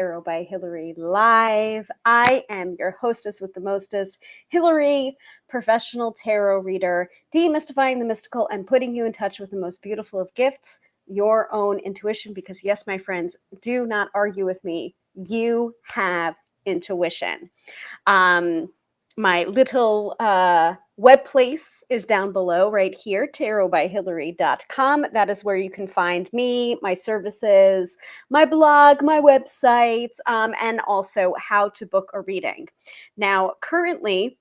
Tarot by Hilary live. I am your hostess with the mostest, Hilary, professional tarot reader, demystifying the mystical and putting you in touch with the most beautiful of gifts, your own intuition. Because, yes, my friends, do not argue with me. You have intuition. My little web place is down below right here, tarotbyhilary.com. That is where you can find me, my services, my blog, my website, and also how to book a reading. Now, currently,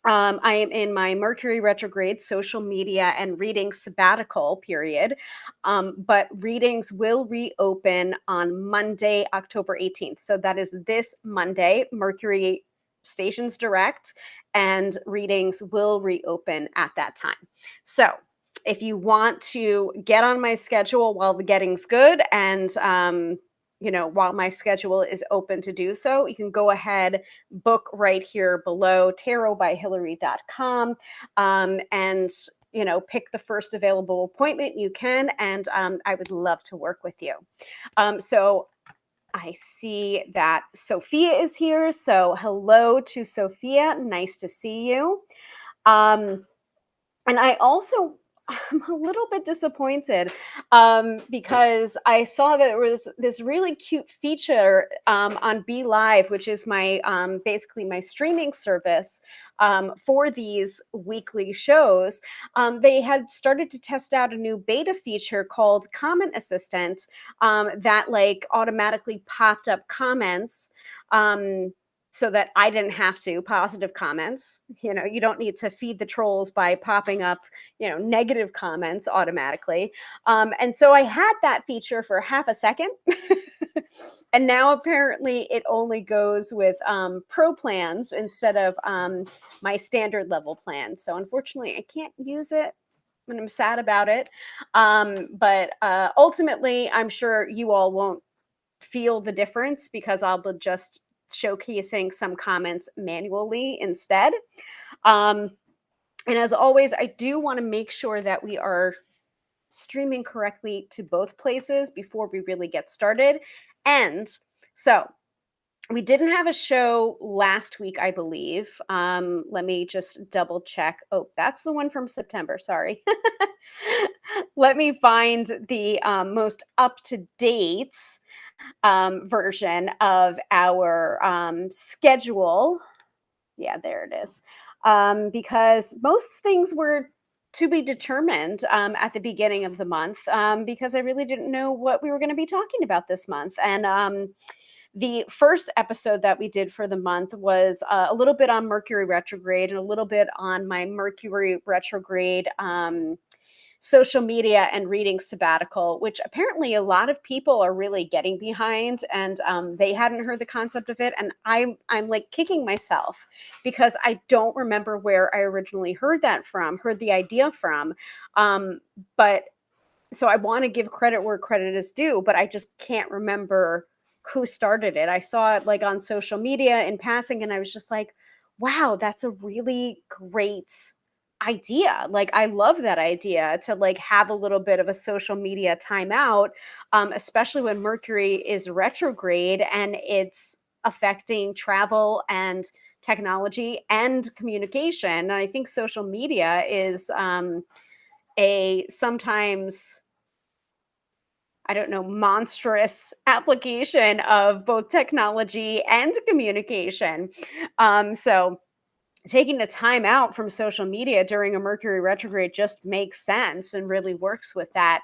I am in my Mercury retrograde social media and reading sabbatical period, but readings will reopen on Monday, October 18th. So that is this Monday. Mercury stations direct and readings will reopen at that time. So if you want to get on my schedule while the getting's good and while my schedule is open to do so, you can go ahead, book right here below, tarotbyhilary.com, and pick the first available appointment you can, and I would love to work with you. So I see that Sophia is here. So hello to Sophia. Nice to see you. And I also, I'm a little bit disappointed because I saw that there was this really cute feature on Be Live, which is my basically my streaming service for these weekly shows. They had started to test out a new beta feature called Comment Assistant that like automatically popped up comments. So that I didn't have to, positive comments. You don't need to feed the trolls by popping up, negative comments automatically. And so I had that feature for half a second. And now apparently it only goes with pro plans instead of my standard level plan. So unfortunately, I can't use it. And I'm sad about it. But ultimately, I'm sure you all won't feel the difference because I'll be just showcasing some comments manually instead. And as always, I do want to make sure that we are streaming correctly to both places before we really get started. And so we didn't have a show last week, I believe. Let me just double check. Oh, that's the one from September. Sorry. Let me find the most up-to-date version of our schedule. Yeah, there it is. Because most things were to be determined at the beginning of the month because I really didn't know what we were going to be talking about this month. And the first episode that we did for the month was a little bit on Mercury retrograde and a little bit on my Mercury retrograde social media and reading sabbatical, which apparently a lot of people are really getting behind, and they hadn't heard the concept of it. And I'm like kicking myself because I don't remember where I originally heard the idea from. But so I want to give credit where credit is due, but I just can't remember who started it. I saw it like on social media in passing, and I was just like, wow, that's a really great idea. Like, I love that idea to like have a little bit of a social media timeout, especially when Mercury is retrograde and it's affecting travel and technology and communication. And I think social media is a sometimes, I don't know, monstrous application of both technology and communication. So taking the time out from social media during a Mercury retrograde just makes sense and really works with that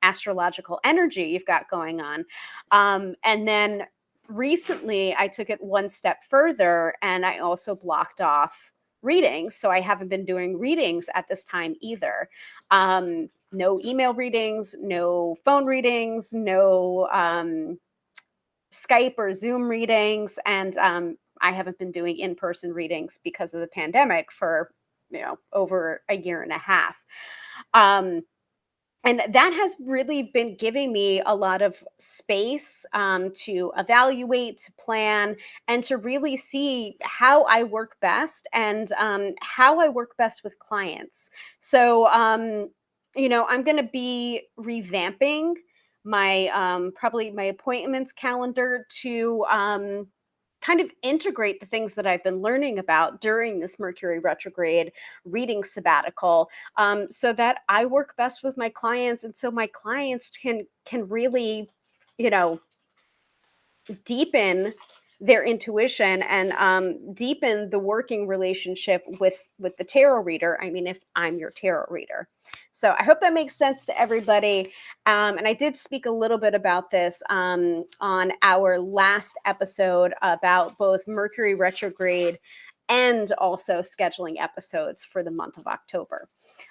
astrological energy you've got going on. And then recently I took it one step further and I also blocked off readings. So I haven't been doing readings at this time either. No email readings, no phone readings, no Skype or Zoom readings. And I haven't been doing in-person readings because of the pandemic for, over a year and a half. And that has really been giving me a lot of space to evaluate, to plan, and to really see how I work best and how I work best with clients. So, I'm going to be revamping my probably my appointments calendar to kind of integrate the things that I've been learning about during this Mercury retrograde reading sabbatical, so that I work best with my clients, and so my clients can really, you know, deepen their intuition and deepen the working relationship with the tarot reader. I mean, if I'm your tarot reader. So I hope that makes sense to everybody. And I did speak a little bit about this on our last episode about both Mercury retrograde and also scheduling episodes for the month of October.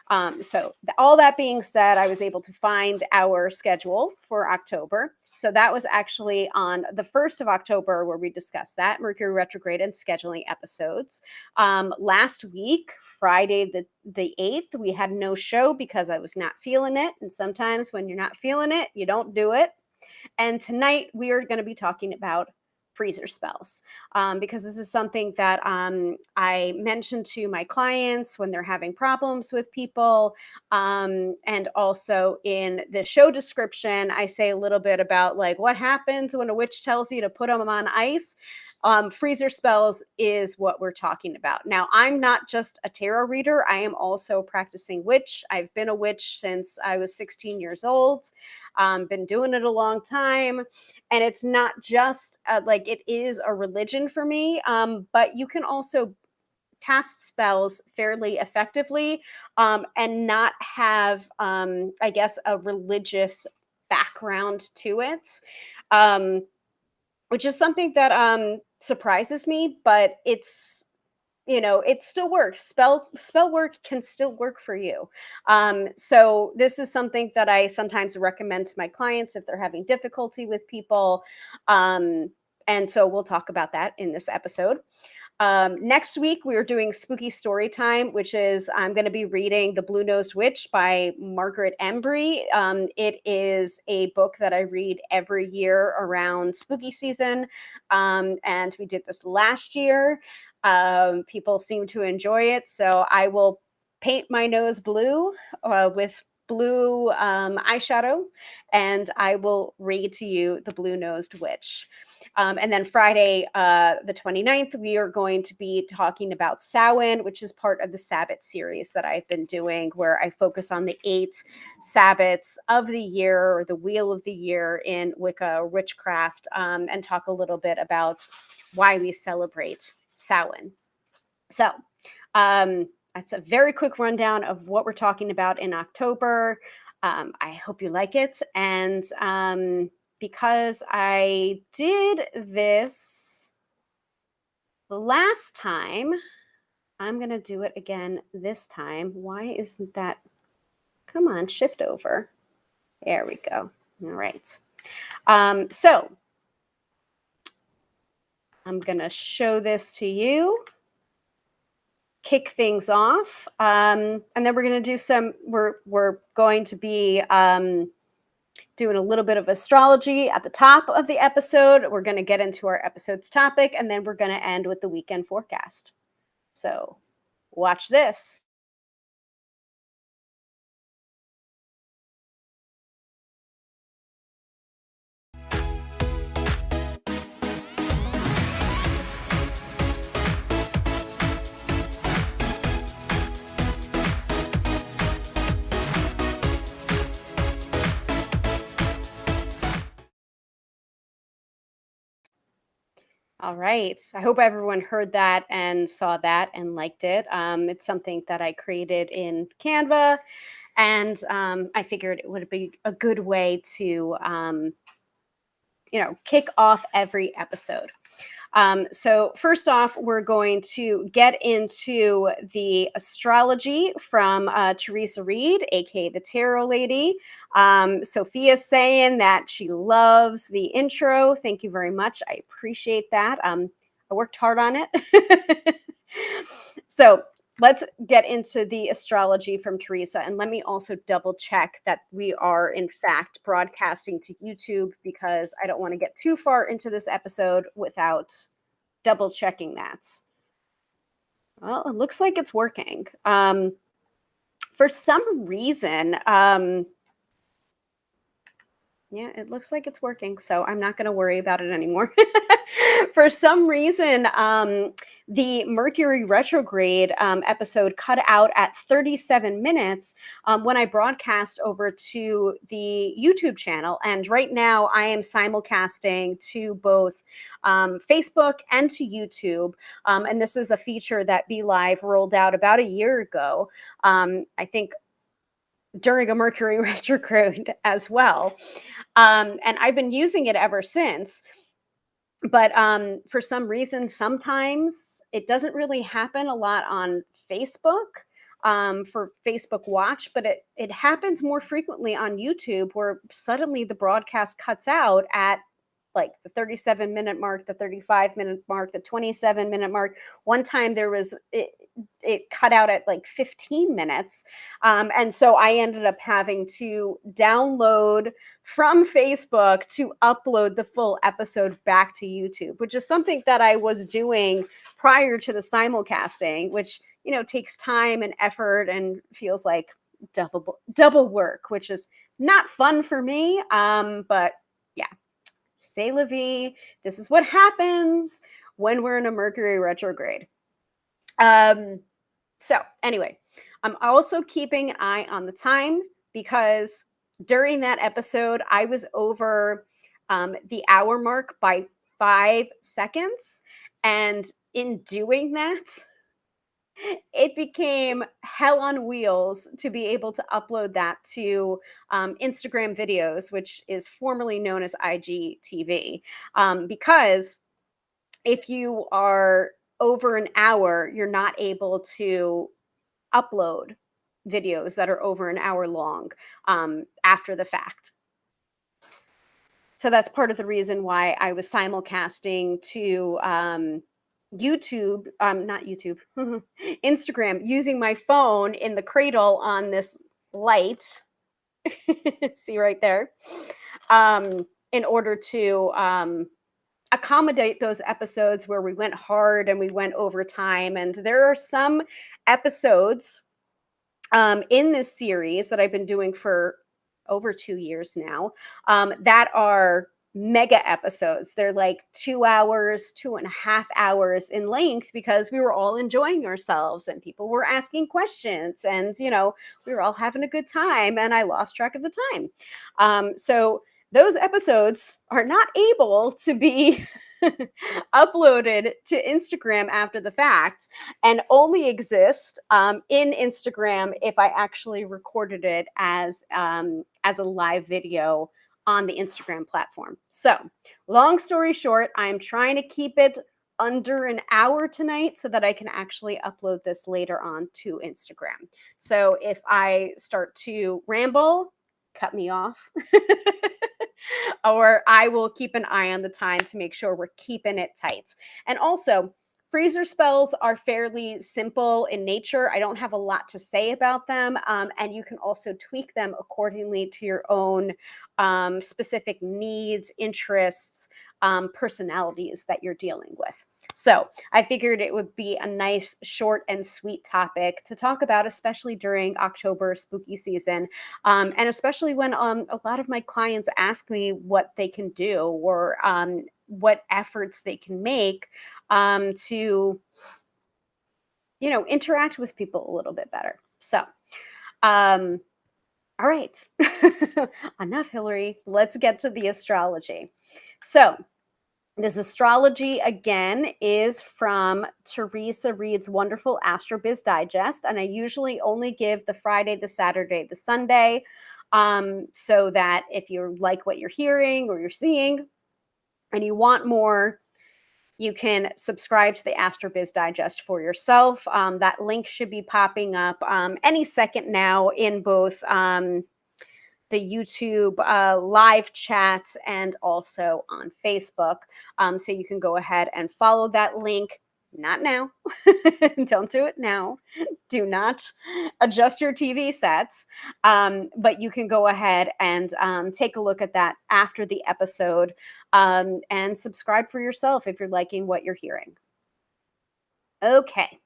All that being said, I was able to find our schedule for October. So that was actually on the 1st of October where we discussed that Mercury retrograde and scheduling episodes. Last week, Friday the 8th, we had no show because I was not feeling it. And sometimes when you're not feeling it, you don't do it. And tonight we are going to be talking about freezer spells, because this is something that I mention to my clients when they're having problems with people. And also in the show description, I say a little bit about like what happens when a witch tells you to put them on ice. Freezer spells is what we're talking about. Now, I'm not just a tarot reader. I am also a practicing witch. I've been a witch since I was 16 years old. Been doing it a long time. And it's not just like it is a religion for me, but you can also cast spells fairly effectively and not have, I guess, a religious background to it. Um, which is something that surprises me, but it's, it still works. Spell work can still work for you. So this is something that I sometimes recommend to my clients if they're having difficulty with people. And so we'll talk about that in this episode. Next week, we are doing Spooky Story Time, which is I'm going to be reading The Blue-Nosed Witch by Margaret Embry. It is a book that I read every year around spooky season, and we did this last year. People seem to enjoy it, so I will paint my nose blue with blue eyeshadow, and I will read to you The Blue-Nosed Witch. And then Friday, the 29th, we are going to be talking about Samhain, which is part of the Sabbath series that I've been doing, where I focus on the 8 Sabbats of the year, or the wheel of the year in Wicca witchcraft, and talk a little bit about why we celebrate Samhain. So that's a very quick rundown of what we're talking about in October. I hope you like it. And because I did this the last time, I'm going to do it again this time. Why isn't that? Come on, shift over. There we go. All right. So I'm going to show this to you, kick things off. And then we're going to do we're going to be doing a little bit of astrology at the top of the episode. We're going to get into our episode's topic, and then we're going to end with the weekend forecast. So watch this. All right. I hope everyone heard that and saw that and liked it. It's something that I created in Canva, and I figured it would be a good way to, kick off every episode. So first off, we're going to get into the astrology from Teresa Reed, aka the Tarot Lady. Sophia's saying that she loves the intro. Thank you very much. I appreciate that. I worked hard on it. So let's get into the astrology from Teresa. And let me also double check that we are in fact broadcasting to YouTube, because I don't want to get too far into this episode without double checking that. Well, it looks like it's working. For some reason, Yeah, it looks like it's working, so I'm not going to worry about it anymore. For some reason, the Mercury retrograde episode cut out at 37 minutes when I broadcast over to the YouTube channel. And right now, I am simulcasting to both Facebook and to YouTube. And this is a feature that Be Live rolled out about a year ago. I think during a Mercury retrograde as well. And I've been using it ever since. But for some reason, sometimes it doesn't really happen a lot on Facebook for Facebook Watch, but it happens more frequently on YouTube where suddenly the broadcast cuts out at like the 37-minute mark, the 35-minute mark, the 27-minute mark. One time it cut out at like 15 minutes. And so I ended up having to download from Facebook to upload the full episode back to YouTube, which is something that I was doing prior to the simulcasting, which, takes time and effort and feels like double work, which is not fun for me. But yeah, c'est la vie. This is what happens when we're in a Mercury retrograde. So anyway, I'm also keeping an eye on the time because during that episode, I was over the hour mark by 5 seconds. And in doing that, it became hell on wheels to be able to upload that to Instagram videos, which is formerly known as IGTV. Because if you are over an hour, you're not able to upload videos that are over an hour long after the fact. So that's part of the reason why I was simulcasting to YouTube, not YouTube, Instagram, using my phone in the cradle on this light. See right there. In order to accommodate those episodes where we went hard and we went over time. And there are some episodes in this series that I've been doing for over 2 years now that are mega episodes. They're like 2 hours, 2.5 hours in length because we were all enjoying ourselves and people were asking questions and, we were all having a good time and I lost track of the time. So those episodes are not able to be uploaded to Instagram after the fact and only exist in Instagram if I actually recorded it as a live video on the Instagram platform. So, long story short, I'm trying to keep it under an hour tonight so that I can actually upload this later on to Instagram. So, if I start to ramble, cut me off. Or I will keep an eye on the time to make sure we're keeping it tight. And also, freezer spells are fairly simple in nature. I don't have a lot to say about them. And you can also tweak them accordingly to your own specific needs, interests, personalities that you're dealing with. So I figured it would be a nice, short and sweet topic to talk about, especially during October spooky season. And especially when a lot of my clients ask me what they can do or what efforts they can make to, interact with people a little bit better. So, all right, enough, Hilary. Let's get to the astrology. So, this astrology, again, is from Teresa Reed's wonderful AstroBiz Digest. And I usually only give the Friday, the Saturday, the Sunday, so that if you like what you're hearing or you're seeing and you want more, you can subscribe to the AstroBiz Digest for yourself. That link should be popping up any second now in both the YouTube live chats and also on Facebook. So you can go ahead and follow that link. Not now. Don't do it now. Do not adjust your TV sets. But you can go ahead and take a look at that after the episode and subscribe for yourself if you're liking what you're hearing. Okay.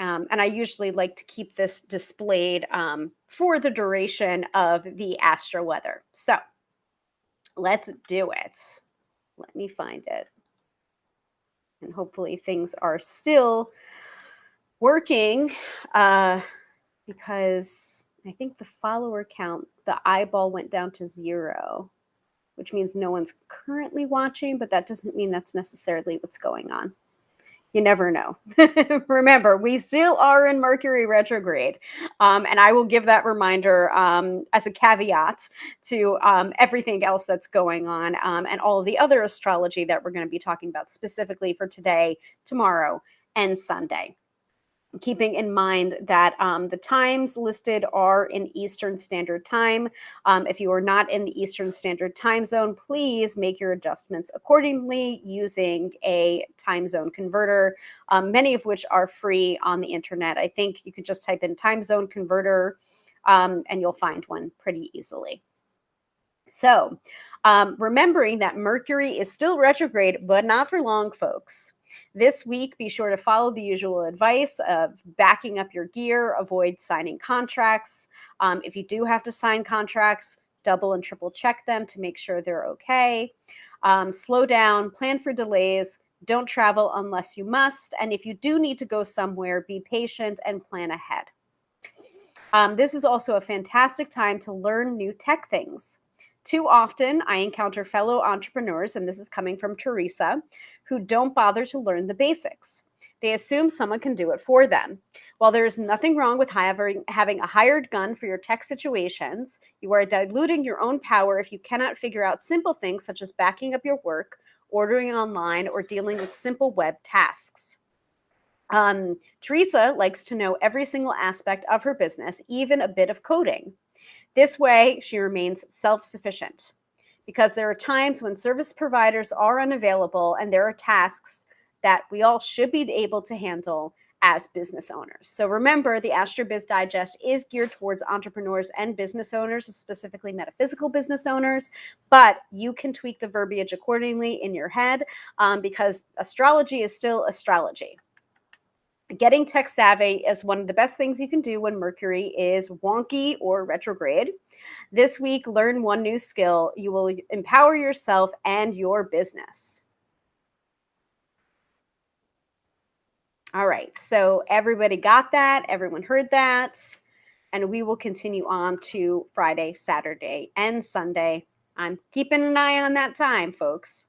And I usually like to keep this displayed for the duration of the astro weather. So let's do it. Let me find it. And hopefully things are still working because I think the follower count, the eyeball went down to 0, which means no one's currently watching, but that doesn't mean that's necessarily what's going on. You never know. Remember, we still are in Mercury retrograde. And I will give that reminder as a caveat to everything else that's going on and all of the other astrology that we're going to be talking about specifically for today, tomorrow, and Sunday. Keeping in mind that the times listed are in Eastern Standard Time. If you are not in the Eastern Standard Time zone, please make your adjustments accordingly using a time zone converter, many of which are free on the internet. I think you could just type in time zone converter and you'll find one pretty easily. So, remembering that Mercury is still retrograde, but not for long, folks. This week, be sure to follow the usual advice of backing up your gear, avoid signing contracts. If you do have to sign contracts, double and triple check them to make sure they're okay. Slow down, plan for delays, don't travel unless you must. And if you do need to go somewhere, be patient and plan ahead. This is also a fantastic time to learn new tech things. Too often, I encounter fellow entrepreneurs, and this is coming from Teresa, who don't bother to learn the basics. They assume someone can do it for them. While there is nothing wrong with having a hired gun for your tech situations, you are diluting your own power if you cannot figure out simple things such as backing up your work, ordering online, or dealing with simple web tasks. Teresa likes to know every single aspect of her business, even a bit of coding. This way, she remains self-sufficient because there are times when service providers are unavailable and there are tasks that we all should be able to handle as business owners. So remember, the AstroBiz Digest is geared towards entrepreneurs and business owners, specifically metaphysical business owners, but you can tweak the verbiage accordingly in your head because astrology is still astrology. Getting tech savvy is one of the best things you can do when Mercury is wonky or retrograde. This week, learn one new skill. You will empower yourself and your business. All right, so everybody got that. Everyone heard that. And we will continue on to Friday, Saturday, and Sunday. I'm keeping an eye on that time, folks.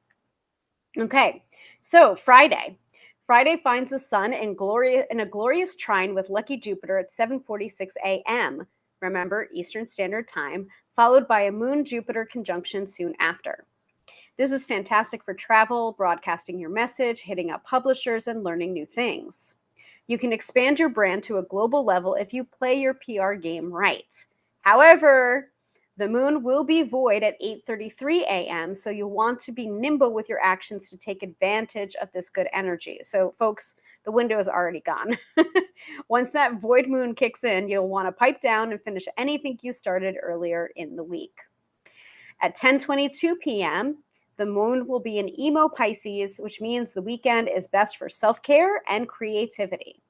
Okay, so Friday. Friday finds the sun in a glorious trine with lucky Jupiter at 7:46 a.m. Remember, Eastern Standard Time, followed by a Moon-Jupiter conjunction soon after. This is fantastic for travel, broadcasting your message, hitting up publishers, and learning new things. You can expand your brand to a global level if you play your PR game right. However, the moon will be void at 8:33 a.m., so you'll want to be nimble with your actions to take advantage of this good energy. So, folks, the window is already gone. Once that void moon kicks in, you'll want to pipe down and finish anything you started earlier in the week. At 10:22 p.m., the moon will be in emo Pisces, which means the weekend is best for self-care and creativity.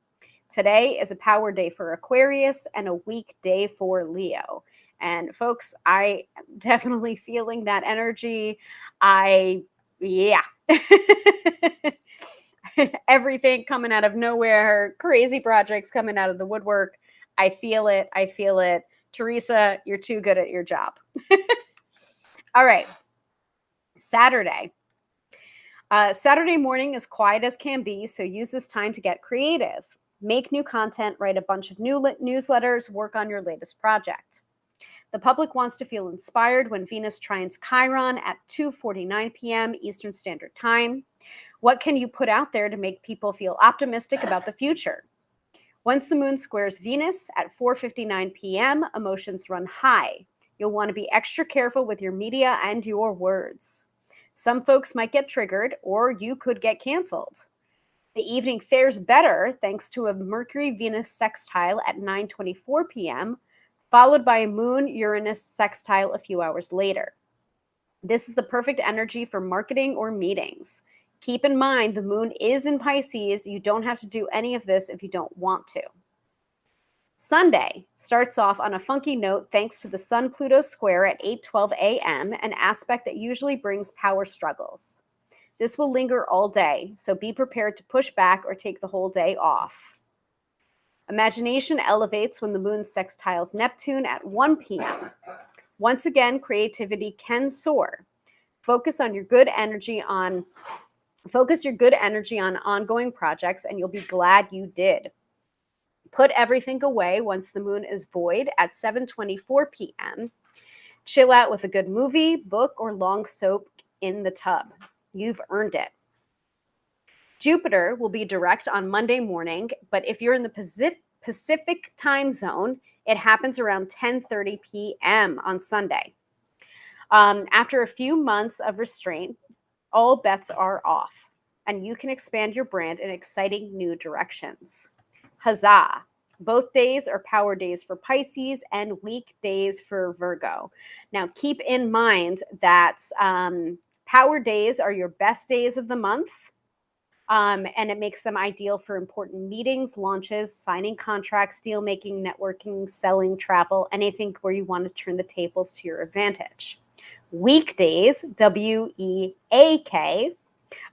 Today is a power day for Aquarius and a weak day for Leo. And folks, I am definitely feeling that energy. Yeah. Everything coming out of nowhere, crazy projects coming out of the woodwork. I feel it. I feel it. Teresa, you're too good at your job. All right. Saturday. Saturday morning is quiet as can be, so use this time to get creative. Make new content, write a bunch of new newsletters, work on your latest project. The public wants to feel inspired when Venus trines Chiron at 2:49 p.m. Eastern Standard Time. What can you put out there to make people feel optimistic about the future? Once the moon squares Venus at 4:59 p.m., emotions run high. You'll want to be extra careful with your media and your words. Some folks might get triggered, or you could get canceled. The evening fares better thanks to a Mercury-Venus sextile at 9:24 p.m., followed by a Moon-Uranus sextile a few hours later. This is the perfect energy for marketing or meetings. Keep in mind, the moon is in Pisces. You don't have to do any of this if you don't want to. Sunday starts off on a funky note thanks to the Sun-Pluto square at 8:12 a.m., an aspect that usually brings power struggles. This will linger all day, so be prepared to push back or take the whole day off. Imagination elevates when the moon sextiles Neptune at 1 p.m. Once again, creativity can soar. Focus your good energy on ongoing projects, and you'll be glad you did. Put everything away once the moon is void at 7:24 p.m. Chill out with a good movie, book, or long soak in the tub. You've earned it. Jupiter will be direct on Monday morning, but if you're in the Pacific time zone, it happens around 10:30 p.m. on Sunday. After a few months of restraint, all bets are off, and you can expand your brand in exciting new directions. Huzzah! Both days are power days for Pisces and weak days for Virgo. Now, keep in mind that power days are your best days of the month, and it makes them ideal for important meetings, launches, signing contracts, deal making, networking, selling, travel, anything where you want to turn the tables to your advantage. Weekdays, WEAK,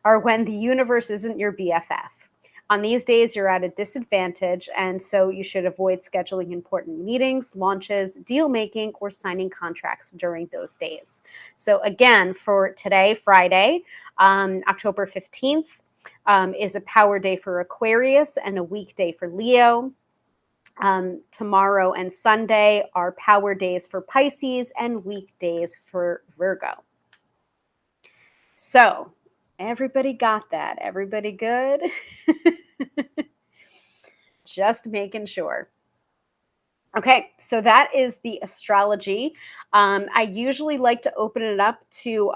are when the universe isn't your BFF. On these days, you're at a disadvantage, and so you should avoid scheduling important meetings, launches, deal making, or signing contracts during those days. So again, for today, Friday, October 15th, is a power day for Aquarius and a weekday for Leo. Tomorrow and Sunday are power days for Pisces and weekdays for Virgo. So everybody got that? Everybody good? Just making sure. Okay, so that is the astrology. I usually like to open it up to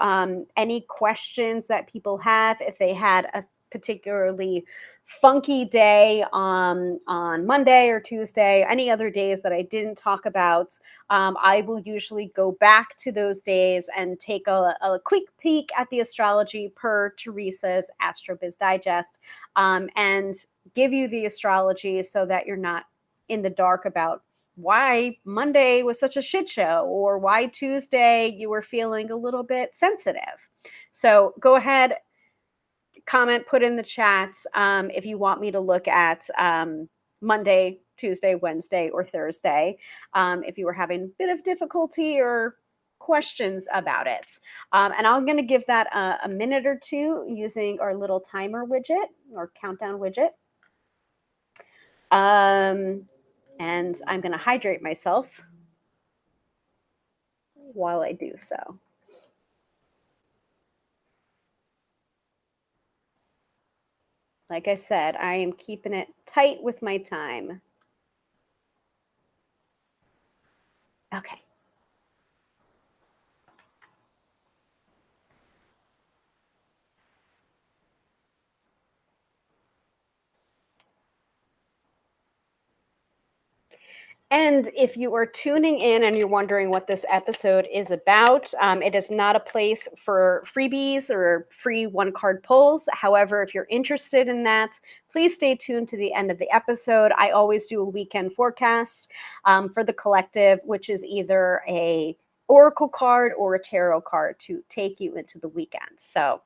any questions that people have. If they had a particularly funky day on Monday or Tuesday, any other days that I didn't talk about, I will usually go back to those days and take a quick peek at the astrology per Teresa's AstroBiz Digest, and give you the astrology so that you're not in the dark about why Monday was such a shit show or why Tuesday you were feeling a little bit sensitive. So go ahead, comment, put in the chat if you want me to look at Monday, Tuesday, Wednesday, or Thursday, if you were having a bit of difficulty or questions about it. And I'm going to give that a minute or two using our little timer widget or countdown widget. And I'm going to hydrate myself while I do so. Like I said, I am keeping it tight with my time. Okay. And if you are tuning in and you're wondering what this episode is about, it is not a place for freebies or free one-card pulls. However, if you're interested in that, please stay tuned to the end of the episode. I always do a weekend forecast for the collective, which is either a oracle card or a tarot card to take you into the weekend. So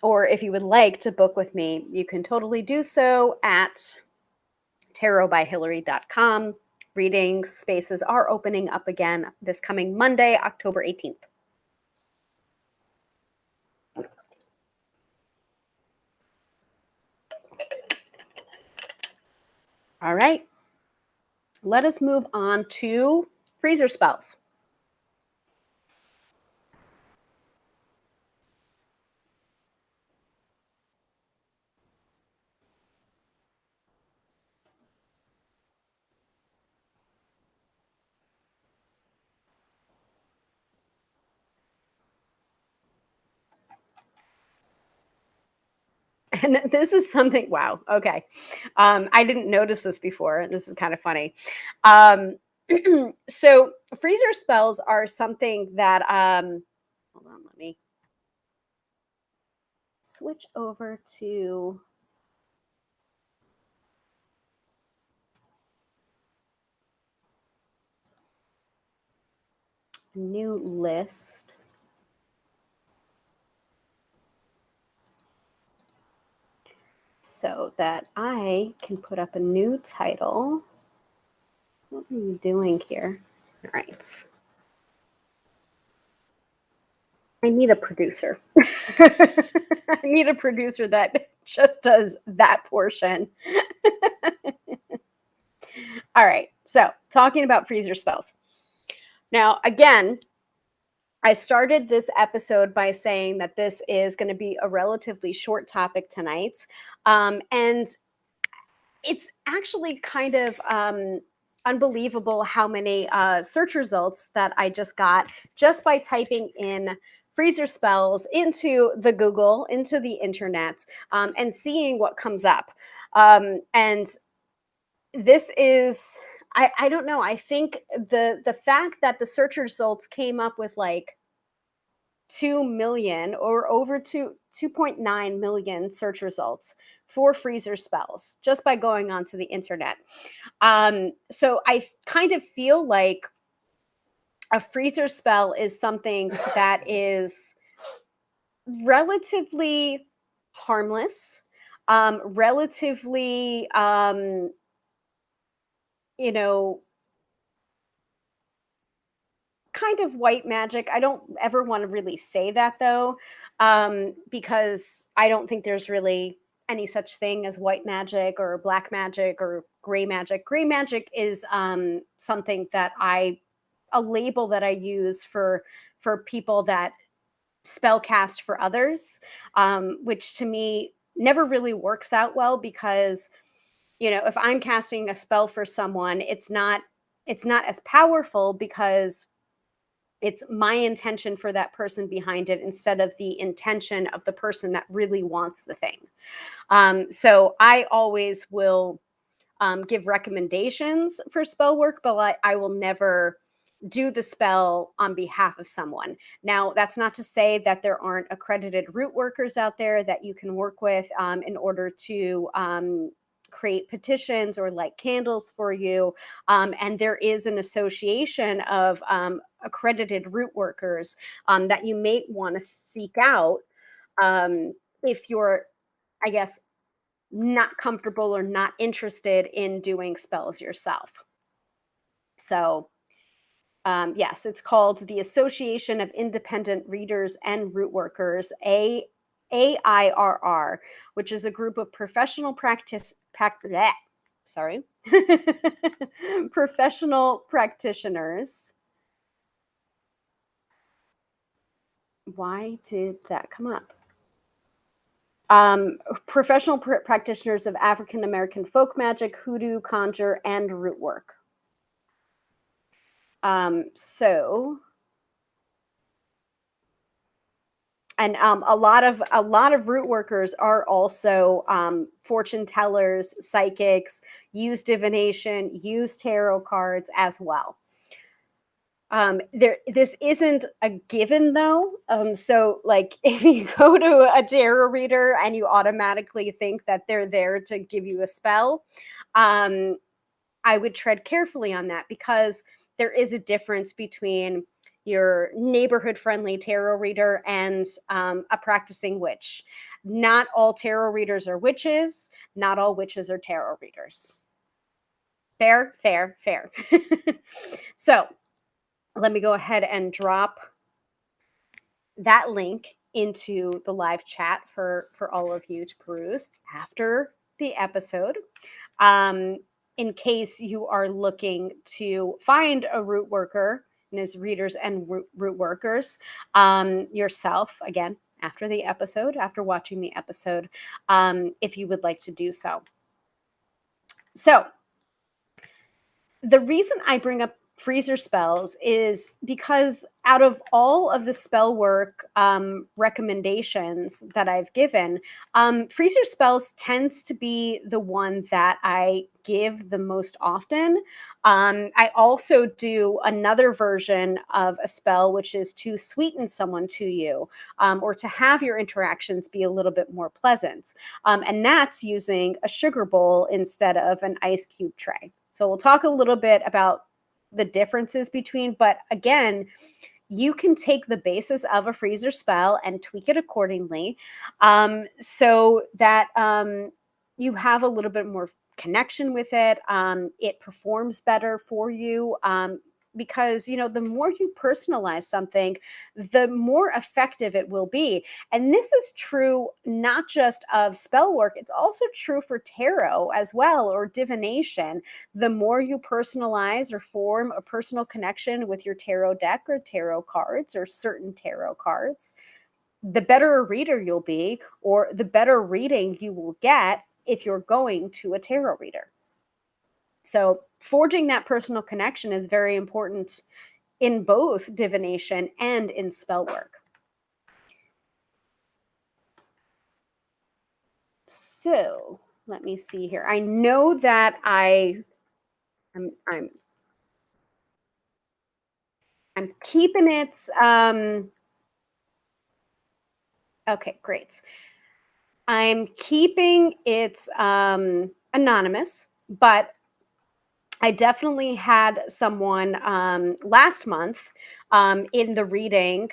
or if you would like to book with me, you can totally do so at tarotbyhilary.com. Reading spaces are opening up again this coming Monday, October 18th. All right. Let us move on to freezer spells. And this is something, wow, okay. I didn't notice this before. This is kind of funny. So freezer spells are something that hold on, let me switch over to a new list. So that I can put up a new title. What are you doing here? All right. I need a producer. I need a producer that just does that portion. All right. So, talking about freezer spells. Now, again, I started this episode by saying that this is going to be a relatively short topic tonight. And it's actually kind of unbelievable how many search results that I just got just by typing in freezer spells into the Google, into the internet, and seeing what comes up. And this is, I don't know. I think the fact that the search results came up with like 2 million or over 2.9 million search results for freezer spells just by going onto the internet. So I kind of feel like a freezer spell is something that is relatively harmless, relatively, you know, kind of white magic. I don't ever want to really say that though, because I don't think there's really any such thing as white magic or black magic or gray magic. Gray magic is something that a label that I use for people that spell cast for others, which to me never really works out well because if I'm casting a spell for someone, it's not as powerful because it's my intention for that person behind it instead of the intention of the person that really wants the thing. So I always will give recommendations for spell work, but I will never do the spell on behalf of someone. Now, that's not to say that there aren't accredited root workers out there that you can work with in order to create petitions or light candles for you. And there is an association of accredited root workers that you may want to seek out if you're, I guess, not comfortable or not interested in doing spells yourself. So, yes, it's called the Association of Independent Readers and Root Workers, AIRR, which is a group of sorry, professional practitioners. Why did that come up? Professional practitioners of African American folk magic, hoodoo, conjure, and root work. So, and a lot of root workers are also fortune tellers, psychics, use divination, use tarot cards as well. This isn't a given though. So like if you go to a tarot reader and you automatically think that they're there to give you a spell, I would tread carefully on that because there is a difference between your neighborhood friendly tarot reader and a practicing witch. Not all tarot readers are witches. Not all witches are tarot readers. Fair, fair, fair. So let me go ahead and drop that link into the live chat for all of you to peruse after the episode. In case you are looking to find a root worker and his readers and root workers yourself, again, after the episode, after watching the episode, if you would like to do so. So, the reason I bring up freezer spells is because out of all of the spell work recommendations that I've given, freezer spells tends to be the one that I give the most often I also do another version of a spell, which is to sweeten someone to you, or to have your interactions be a little bit more pleasant. And that's using a sugar bowl instead of an ice cube tray. So we'll talk a little bit about the differences between, but again, you can take the basis of a freezer spell and tweak it accordingly, so that you have a little bit more connection with it. It performs better for you, because the more you personalize something, the more effective it will be. And this is true not just of spell work; it's also true for tarot as well, or divination. The more you personalize or form a personal connection with your tarot deck or tarot cards or certain tarot cards, the better a reader you'll be, or the better reading you will get if you're going to a tarot reader. So, forging that personal connection is very important in both divination and in spell work. So, let me see here. I know that I'm I'm I'm keeping it. Okay, great. I'm keeping it anonymous, but I definitely had someone last month, in the reading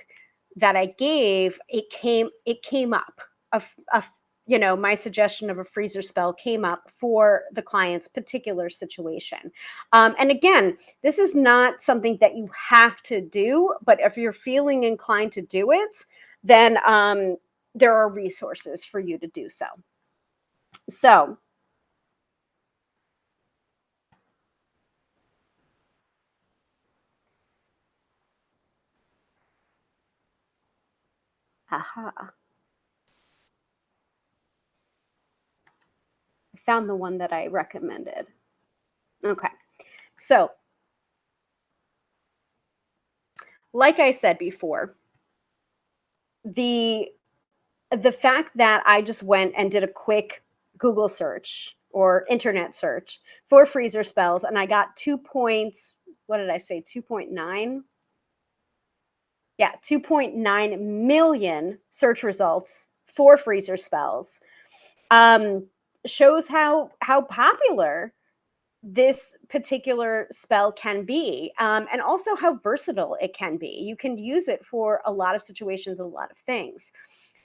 that I gave. It came up. My suggestion of a freezer spell came up for the client's particular situation. And again, this is not something that you have to do, but if you're feeling inclined to do it, then there are resources for you to do so. So, aha, I found the one that I recommended. Okay. So, like I said before, the the fact that I just went and did a quick Google search or internet search for freezer spells, and I got 2 points, what did I say? 2.9? Yeah, 2.9 million search results for freezer spells. Um, Shows how popular this particular spell can be, and also how versatile it can be. You can use it for a lot of situations, a lot of things.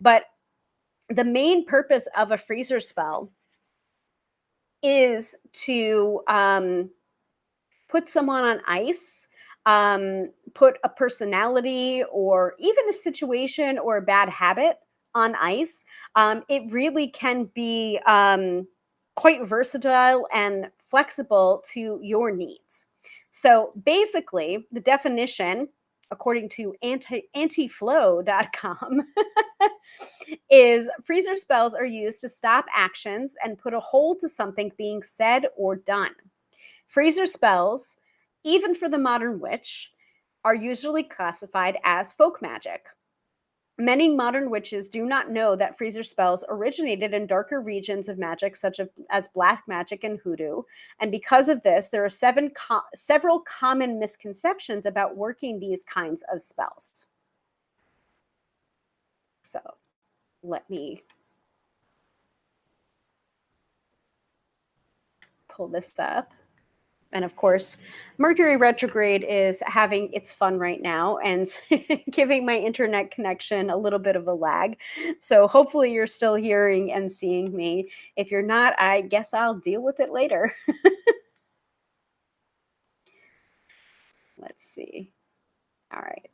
But the main purpose of a freezer spell is to put someone on ice, put a personality or even a situation or a bad habit on ice. It really can be quite versatile and flexible to your needs. So basically, the definition, according to antiflow.com, is freezer spells are used to stop actions and put a hold to something being said or done. Freezer spells, even for the modern witch, are usually classified as folk magic. Many modern witches do not know that freezer spells originated in darker regions of magic, such as black magic and hoodoo. And because of this, there are several common misconceptions about working these kinds of spells. So let me pull this up. And of course, Mercury retrograde is having its fun right now and giving my internet connection a little bit of a lag. So hopefully you're still hearing and seeing me. If you're not, I guess I'll deal with it later. Let's see. All right.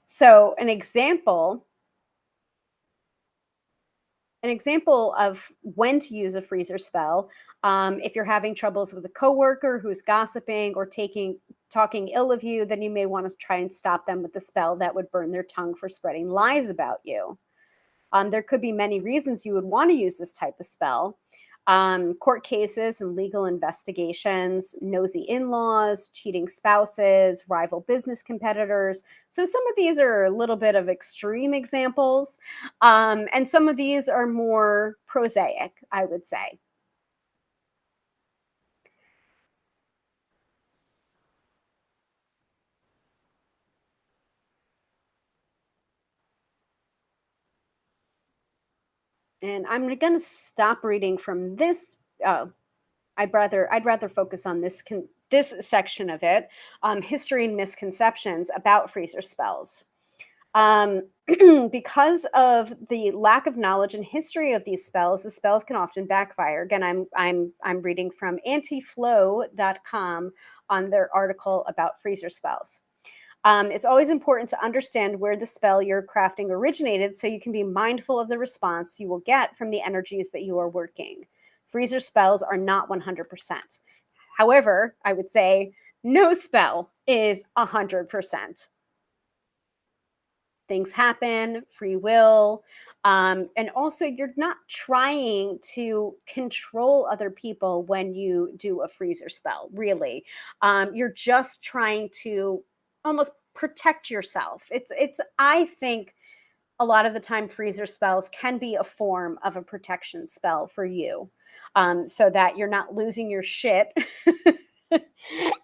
So an example of when to use a freezer spell, if you're having troubles with a coworker who's gossiping or talking ill of you, then you may want to try and stop them with the spell that would burn their tongue for spreading lies about you. There could be many reasons you would want to use this type of spell. Court cases and legal investigations, nosy in laws, cheating spouses, rival business competitors. So some of these are a little bit of extreme examples, and some of these are more prosaic, I would say. And I'm going to stop reading from this. I'd rather focus on this section of it, history and misconceptions about freezer spells. Um, because of the lack of knowledge and history of these spells, the spells can often backfire. Again, I'm reading from antiflow.com on their article about freezer spells. It's always important to understand where the spell you're crafting originated so you can be mindful of the response you will get from the energies that you are working. Freezer spells are not 100%. However, I would say no spell is 100%. Things happen, free will. And also, you're not trying to control other people when you do a freezer spell, really. You're just trying to almost protect yourself. I think a lot of the time freezer spells can be a form of a protection spell for you, so that you're not losing your shit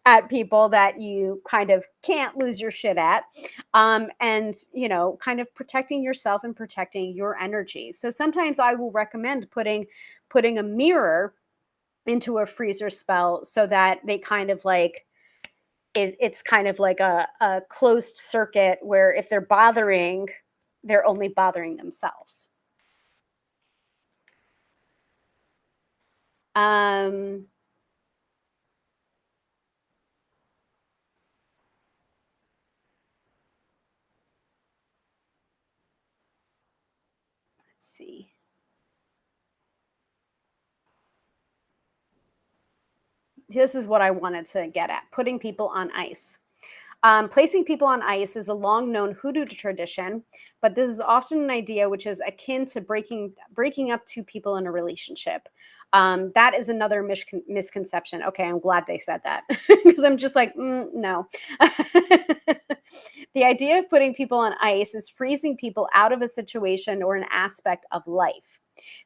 at people that you kind of can't lose your shit at, and kind of protecting yourself and protecting your energy. So sometimes I will recommend putting a mirror into a freezer spell so that they kind of like it's kind of like a closed circuit where if they're bothering, they're only bothering themselves. Um, let's see. This is what I wanted to get at: putting people on ice. Placing people on ice is a long known hoodoo tradition, but this is often an idea which is akin to breaking up two people in a relationship. That is another misconception. Okay, I'm glad they said that because I'm just like, no. The idea of putting people on ice is freezing people out of a situation or an aspect of life.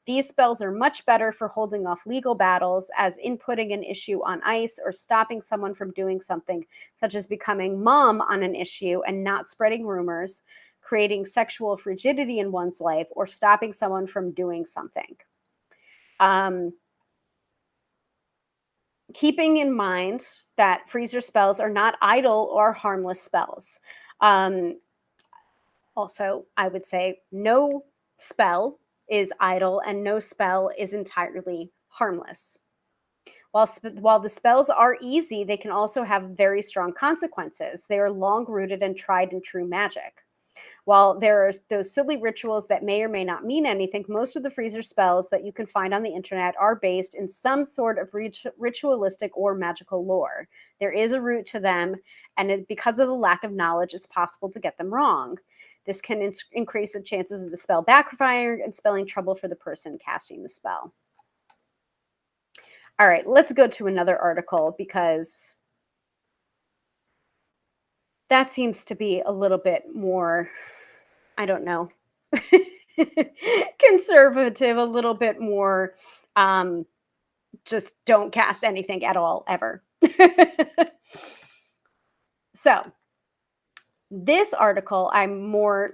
These spells are much better for holding off legal battles, as inputting an issue on ice or stopping someone from doing something, such as becoming mum on an issue and not spreading rumors, creating sexual frigidity in one's life, or stopping someone from doing something. Um, Keeping in mind that freezer spells are not idle or harmless spells. Um, Also, I would say no spell is idle and no spell is entirely harmless. While the spells are easy, they can also have very strong consequences. They are long rooted and tried and true magic. While there are those silly rituals that may or may not mean anything, most of the freezer spells that you can find on the internet are based in some sort of ritualistic or magical lore. There is a root to them, and because of the lack of knowledge, it's possible to get them wrong. This can increase the chances of the spell backfiring and spelling trouble for the person casting the spell. All right, let's go to another article because that seems to be a little bit more, I don't know, conservative, a little bit more, um, just don't cast anything at all ever. So this article I'm more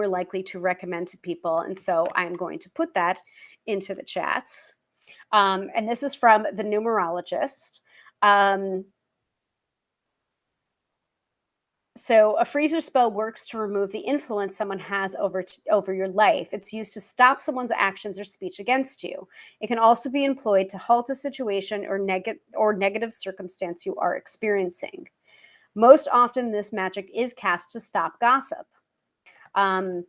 likely to recommend to people, and so I'm going to put that into the chat. And this is from the numerologist. Um, So a freezer spell works to remove the influence someone has over your life. It's used to stop someone's actions or speech against you. It can also be employed to halt a situation or negative circumstance you are experiencing. Most often, this magic is cast to stop gossip. Um,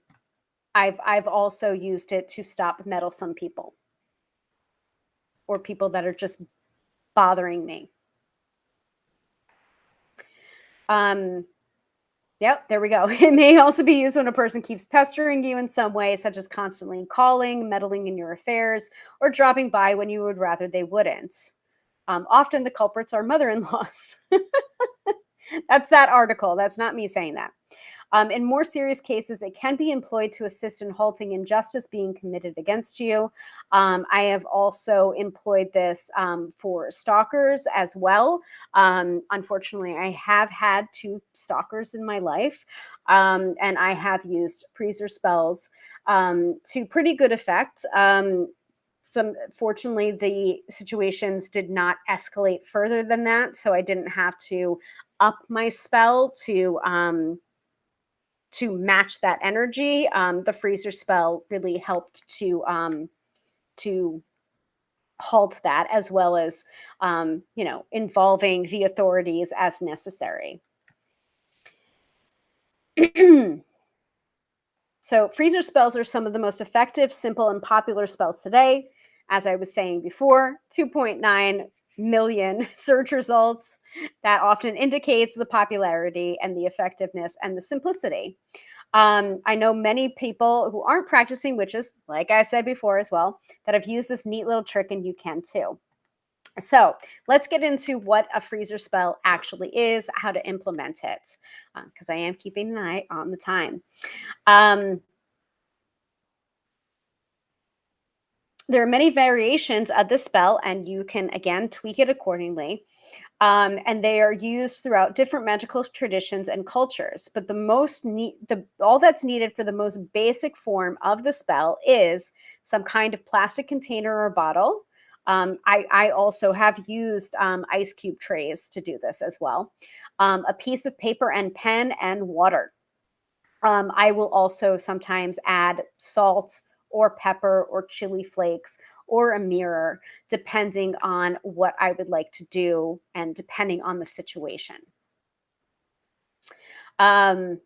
I've also used it to stop meddlesome people or people that are just bothering me. Um, Yep, there we go. It may also be used when a person keeps pestering you in some way, such as constantly calling, meddling in your affairs, or dropping by when you would rather they wouldn't. Often the culprits are mother in laws. That's that article. That's not me saying that. In more serious cases, it can be employed to assist in halting injustice being committed against you. I have also employed this for stalkers as well. Unfortunately, I have had two stalkers in my life, and I have used freezer spells to pretty good effect. Fortunately, the situations did not escalate further than that, so I didn't have to up my spell to match that energy. The freezer spell really helped to halt that, as well as involving the authorities as necessary. So freezer spells are some of the most effective, simple, and popular spells today. As I was saying before, 2.9 million search results. That often indicates the popularity and the effectiveness and the simplicity. I know many people who aren't practicing witches, like I said before as well, that have used this neat little trick, and you can too. So let's get into what a freezer spell actually is, how to implement it, because I am keeping an eye on the time. There are many variations of the spell, and you can again tweak it accordingly. And they are used throughout different magical traditions and cultures. But all that's needed for the most basic form of the spell is some kind of plastic container or bottle. I also have used ice cube trays to do this as well. A piece of paper and pen and water. I will also sometimes add salt or pepper or chili flakes or a mirror, depending on what I would like to do and depending on the situation. Um,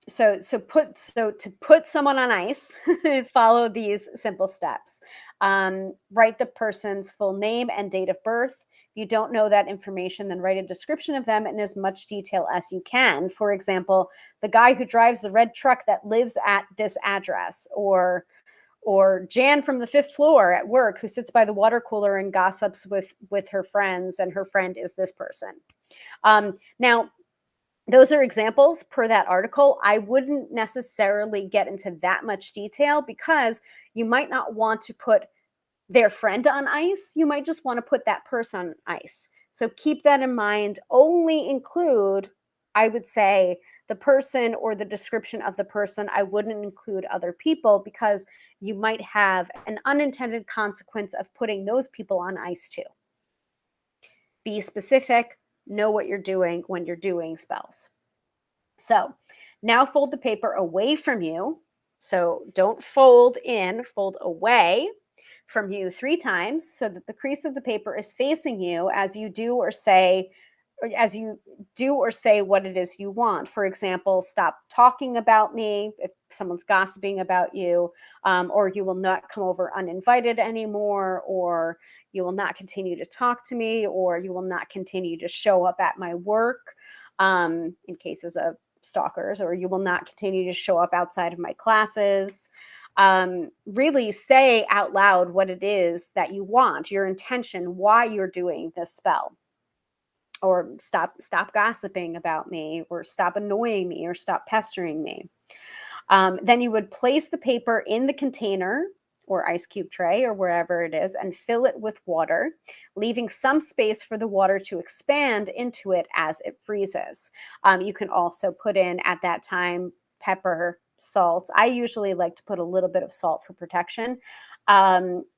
so to put someone on ice, follow these simple steps. Write the person's full name and date of birth. If you don't know that information, then write a description of them in as much detail as you can. For example, the guy who drives the red truck that lives at this address, or Jan from the fifth floor at work who sits by the water cooler and gossips with her friends, and her friend is this person. Now, those are examples per that article. I wouldn't necessarily get into that much detail because you might not want to put their friend on ice. You might just want to put that person on ice. So keep that in mind. Only include, I would say, the person or the description of the person. I wouldn't include other people because you might have an unintended consequence of putting those people on ice too. Be specific, know what you're doing when you're doing spells. So now fold the paper away from you. So don't fold in, fold away from you 3 times so that the crease of the paper is facing you as you do or say what it is you want. For example, stop talking about me if someone's gossiping about you, or you will not come over uninvited anymore, or you will not continue to talk to me, or you will not continue to show up at my work, in cases of stalkers, or you will not continue to show up outside of my classes. Really say out loud what it is that you want, your intention, why you're doing this spell. Or stop gossiping about me, or stop annoying me, or stop pestering me. Then you would place the paper in the container or ice cube tray or wherever it is and fill it with water, leaving some space for the water to expand into it as it freezes. You can also put in at that time pepper, salt. I usually like to put a little bit of salt for protection.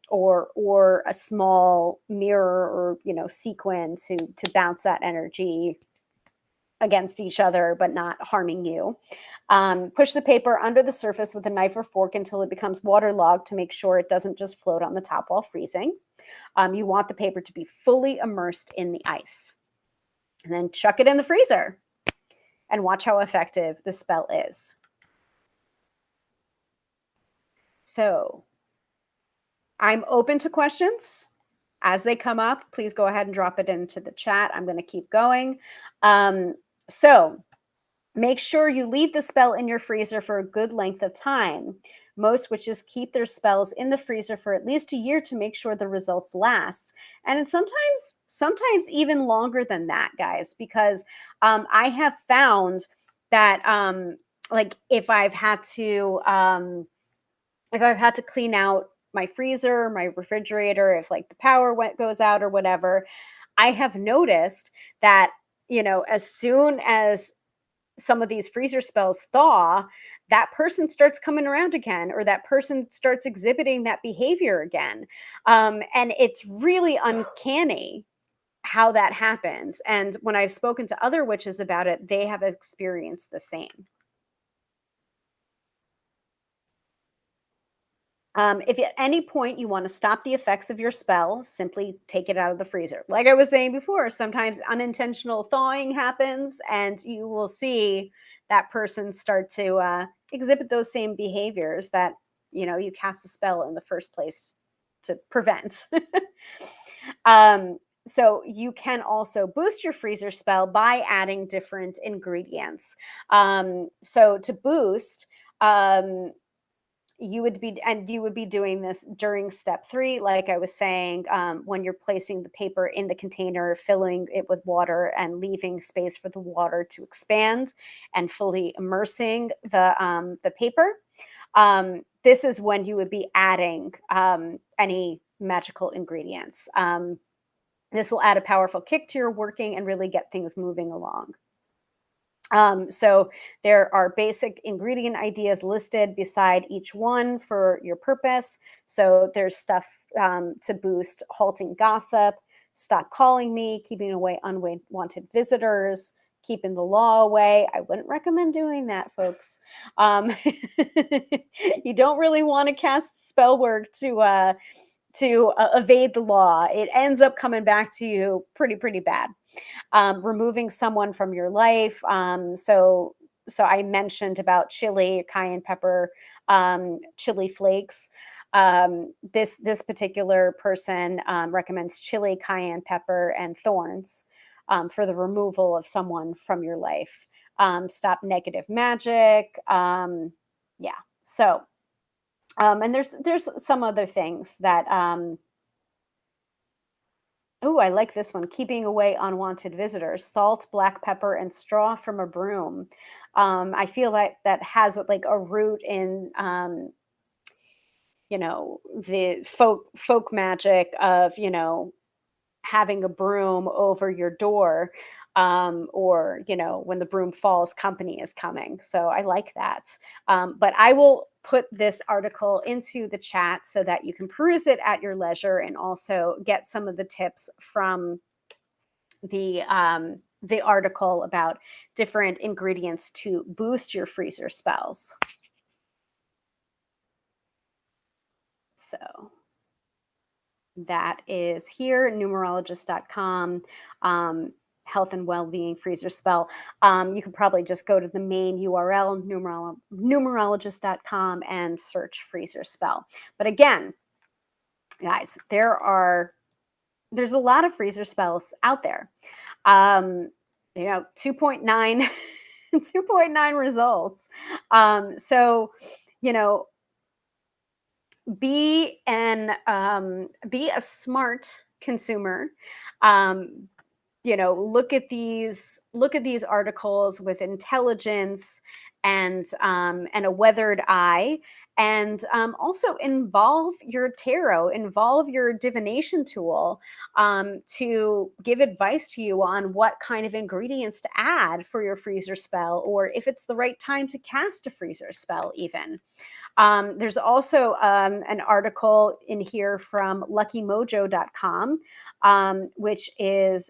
Or a small mirror or sequin to bounce that energy against each other but not harming you. Push the paper under the surface with a knife or fork until it becomes waterlogged to make sure it doesn't just float on the top while freezing. You want the paper to be fully immersed in the ice. And then chuck it in the freezer and watch how effective the spell is. So I'm open to questions. As they come up, please go ahead and drop it into the chat. I'm going to keep going. So Make sure you leave the spell in your freezer for a good length of time. Most witches keep their spells in the freezer for at least a year to make sure the results last. And it's sometimes even longer than that, guys, because I have found that like if I've had to clean out my freezer, my refrigerator, if like the power goes out or whatever, I have noticed that, as soon as some of these freezer spells thaw, that person starts coming around again, or that person starts exhibiting that behavior again. And it's really uncanny how that happens. And when I've spoken to other witches about it, they have experienced the same. If at any point you want to stop the effects of your spell, simply take it out of the freezer. Like I was saying before, sometimes unintentional thawing happens, and you will see that person start to exhibit those same behaviors that you cast a spell in the first place to prevent. So you can also boost your freezer spell by adding different ingredients. So to boost, um, you would be doing this during step 3, like I was saying, when you're placing the paper in the container, filling it with water and leaving space for the water to expand and fully immersing the paper. This is when you would be adding any magical ingredients. This will add a powerful kick to your working and really get things moving along. So there are basic ingredient ideas listed beside each one for your purpose. So there's stuff to boost halting gossip, stop calling me, keeping away unwanted visitors, keeping the law away. I wouldn't recommend doing that, folks. Um, you don't really want to cast spell work to evade the law. It ends up coming back to you pretty bad. Removing someone from your life. So I mentioned about chili, cayenne pepper, chili flakes. This particular person recommends chili, cayenne pepper, and thorns for the removal of someone from your life. Stop negative magic. Yeah. So and there's some other things that oh, I like this one. Keeping away unwanted visitors. Salt, black pepper, and straw from a broom. I feel like that has like a root in the folk magic of having a broom over your door, or when the broom falls, company is coming. So I like that. But I will put this article into the chat so that you can peruse it at your leisure and also get some of the tips from the article about different ingredients to boost your freezer spells. So that is here, numerologist.com. Health and well-being freezer spell. You could probably just go to the main URL, numerologist.com, and search freezer spell. But again, guys, there's a lot of freezer spells out there. 2.9 2.9 results. So, you know, be a smart consumer. Um, look at these articles with intelligence and a weathered eye, and also involve your tarot, involve your divination tool to give advice to you on what kind of ingredients to add for your freezer spell, or if it's the right time to cast a freezer spell even. There's also an article in here from luckymojo.com, which is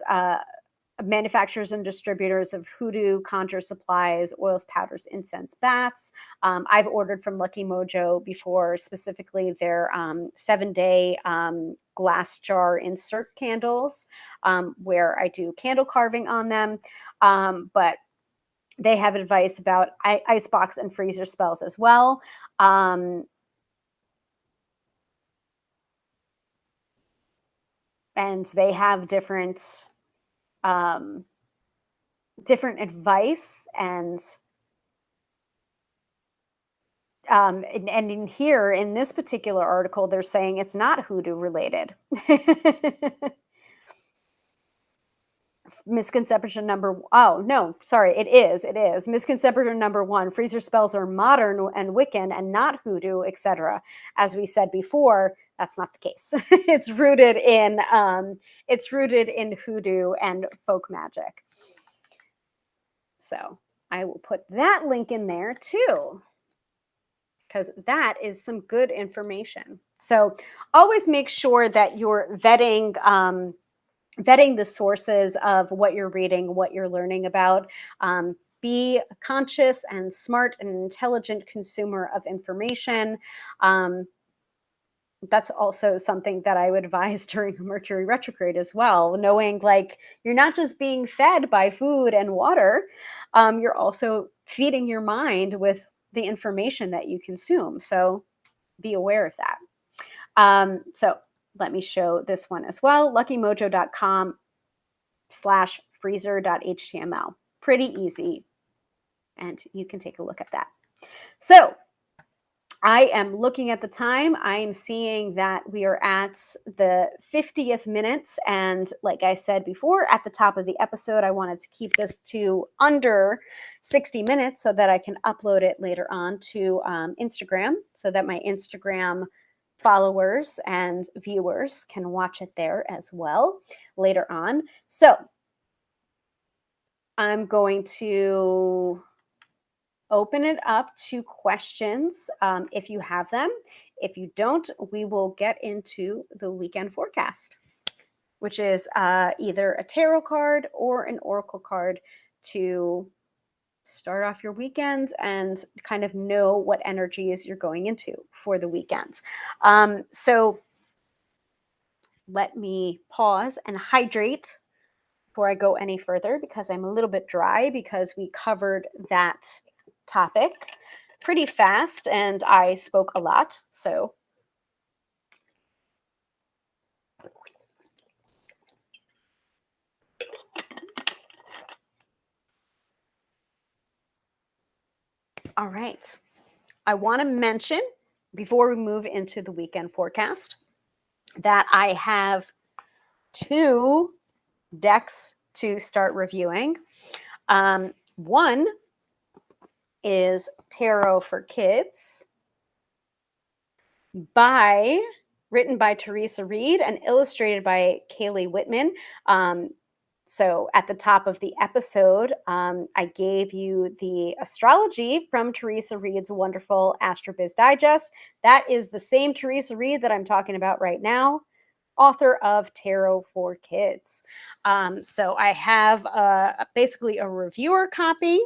manufacturers and distributors of hoodoo, conjure supplies, oils, powders, incense, bats. I've ordered from Lucky Mojo before, specifically their 7-day glass jar insert candles, where I do candle carving on them. But they have advice about icebox and freezer spells as well. Um, and they have um, different advice and and in here in this particular article, they're saying it's not hoodoo related. Misconception number oh no, sorry, it is misconception number one: freezer spells are modern and Wiccan and not hoodoo, etc. As we said before, that's not the case. It's rooted in hoodoo and folk magic. So I will put that link in there too, because that is some good information. So always make sure that you're vetting the sources of what you're reading, what you're learning about. Be a conscious and smart and intelligent consumer of information. That's also something that I would advise during Mercury retrograde as well, knowing like you're not just being fed by food and water, you're also feeding your mind with the information that you consume. So be aware of that. So let me show this one as well. luckymojo.com/freezer.html. Pretty easy. And you can take a look at that. So I am looking at the time. I'm seeing that we are at the 50th minute. And like I said before, at the top of the episode, I wanted to keep this to under 60 minutes so that I can upload it later on to Instagram, so that my Instagram followers and viewers can watch it there as well later on. So I'm going to open it up to questions if you have them. If you don't, we will get into the weekend forecast, which is either a tarot card or an oracle card to start off your weekend and kind of know what energies you're going into for the weekend. So let me pause and hydrate before I go any further, because I'm a little bit dry because we covered that topic pretty fast and I spoke a lot. So all right. I want to mention before we move into the weekend forecast that I have 2 decks to start reviewing. One is Tarot for Kids written by Teresa Reed and illustrated by Kaylee Whitman. So at the top of the episode, I gave you the astrology from Teresa Reed's wonderful AstroBiz Digest. That is the same Teresa Reed that I'm talking about right now, author of Tarot for Kids. So I have basically a reviewer copy.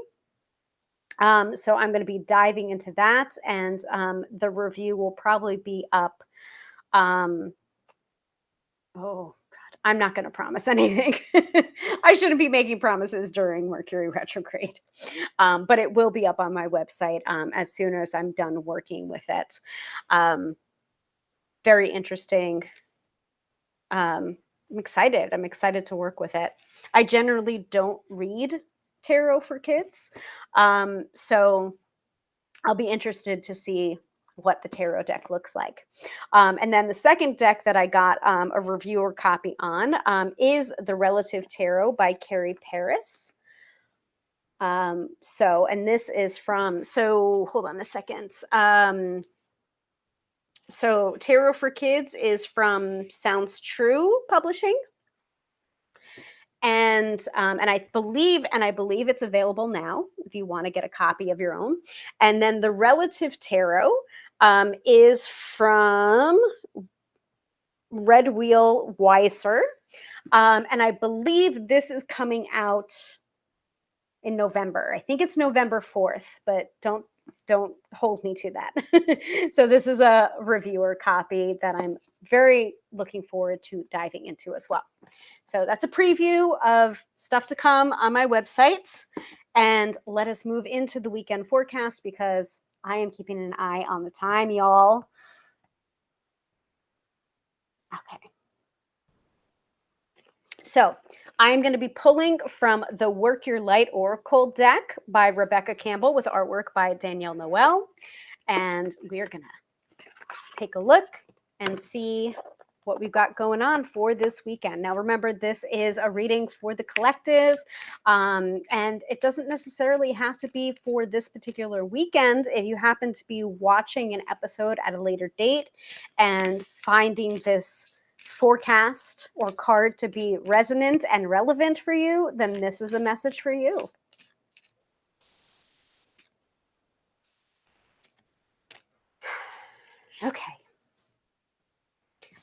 So I'm going to be diving into that, and the review will probably be up. Oh, God, I'm not going to promise anything. I shouldn't be making promises during Mercury retrograde, but it will be up on my website as soon as I'm done working with it. Very interesting. I'm excited. I'm excited to work with it. I generally don't read tarot for kids, so I'll be interested to see what the tarot deck looks like. And then the second deck that I got a reviewer copy on is the Relative Tarot by Carrie Paris. And this is from, so hold on a second. So Tarot for Kids is from Sounds True Publishing. And I believe it's available now if you want to get a copy of your own. And then the Relative Tarot is from Red Wheel Weiser, and I believe this is coming out in November. I think it's November 4th, but don't hold me to that. So this is a reviewer copy that I'm very looking forward to diving into as well. So that's a preview of stuff to come on my website. And let us move into the weekend forecast, because I am keeping an eye on the time, y'all. Okay. So I'm going to be pulling from the Work Your Light Oracle deck by Rebecca Campbell with artwork by Danielle Noel. And we're going to take a look and see what we've got going on for this weekend. Now, remember, this is a reading for the collective, and it doesn't necessarily have to be for this particular weekend. If you happen to be watching an episode at a later date and finding this forecast or card to be resonant and relevant for you, then this is a message for you. Okay.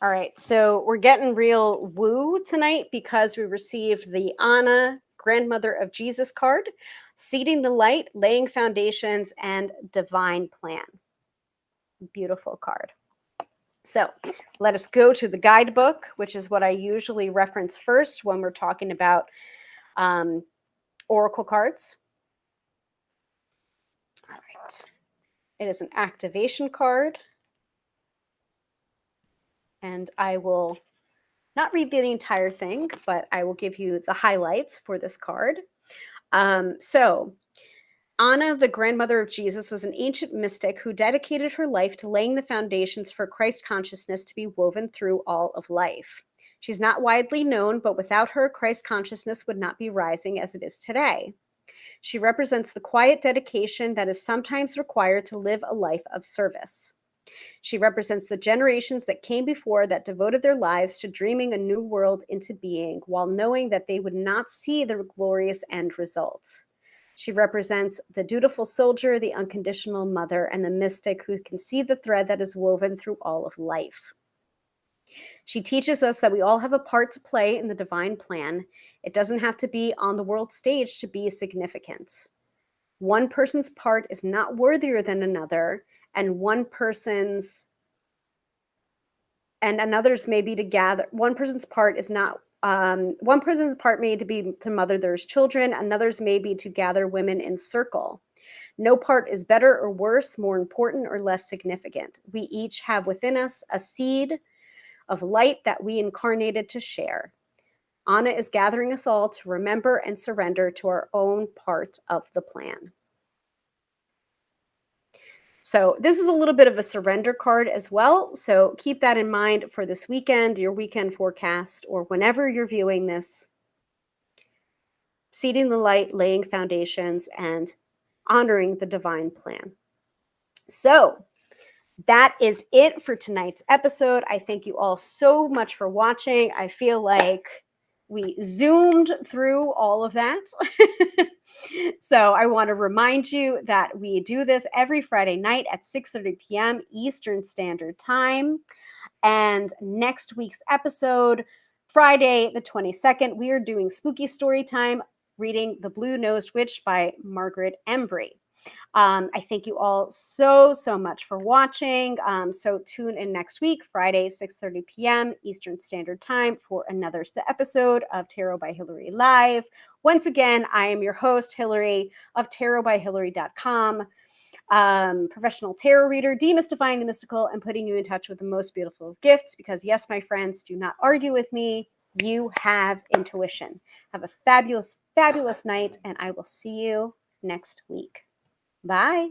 All right, so we're getting real woo tonight because we received the Anna, Grandmother of Jesus card, Seeding the Light, Laying Foundations, and Divine Plan. Beautiful card. So let us go to the guidebook, which is what I usually reference first when we're talking about oracle cards. All right. It is an activation card. And I will not read the entire thing, but I will give you the highlights for this card. So Anna, the grandmother of Jesus, was an ancient mystic who dedicated her life to laying the foundations for Christ consciousness to be woven through all of life. She's not widely known, but without her, Christ consciousness would not be rising as it is today. She represents the quiet dedication that is sometimes required to live a life of service. She represents the generations that came before that devoted their lives to dreaming a new world into being while knowing that they would not see the glorious end results. She represents the dutiful soldier, the unconditional mother, and the mystic who can see the thread that is woven through all of life. She teaches us that we all have a part to play in the divine plan. It doesn't have to be on the world stage to be significant. One person's part is not worthier than another, and one person's may be to gather. One person's part is not. One person's part may be to mother their children, another's may be to gather women in circle. No part is better or worse, more important or less significant. We each have within us a seed of light that we incarnated to share. Anna is gathering us all to remember and surrender to our own part of the plan. So this is a little bit of a surrender card as well. So keep that in mind for this weekend, your weekend forecast, or whenever you're viewing this. Seeding the light, laying foundations, and honoring the divine plan. So that is it for tonight's episode. I thank you all so much for watching. I feel like we zoomed through all of that. So I want to remind you that we do this every Friday night at 6:30 p.m. Eastern Standard Time. And next week's episode, Friday the 22nd, we are doing Spooky Story Time, reading The Blue-Nosed Witch by Margaret Embry. I thank you all so much for watching. So tune in next week, Friday, 6:30 p.m. Eastern Standard Time for another episode of Tarot by Hilary Live. Once again, I am your host, Hilary of tarotbyhilary.com, professional tarot reader, demystifying the mystical and putting you in touch with the most beautiful of gifts. Because yes, my friends, do not argue with me. You have intuition. Have a fabulous night, and I will see you next week. Bye.